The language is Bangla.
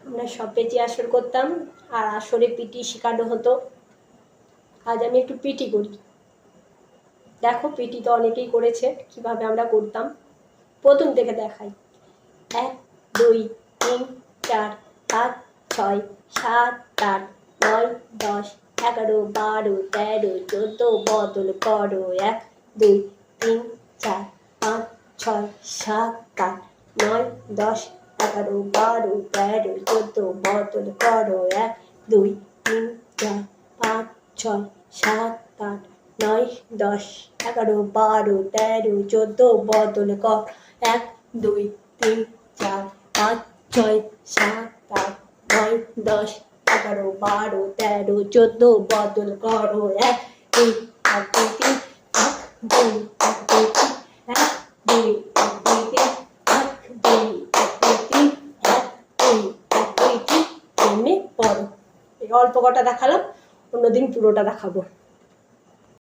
আমরা সব পেঁচে আসর করতাম আর আসরে পিটি শেখানো হতো। আজ আমি একটু পিটি করি। দেখো, পিটি তো অনেকেই করেছে, কিভাবে আমরা করতাম প্রথম থেকে দেখাই। 1 2 3 4 5 6 7 8 9 10 11 12 13 14 বদল করো। 1 2 3 4 5 6 7 8 9 10 11 12 13 14 বদল করো। 1 2 3 4 5 6 7 8 9 10 11 12 13 14 বদল কর। 1 2 3 4 5 6 7 8 9 10 11 12 13 14 বদল করো। 1 2 1 2 3 1 2 1 2 3 1 2 1 2 3 1 2 1 2 3 1 2 1 2 3 এমনি পড়ো। এই অল্প কটা দেখালাম, অন্যদিন পুরোটা দেখাবো।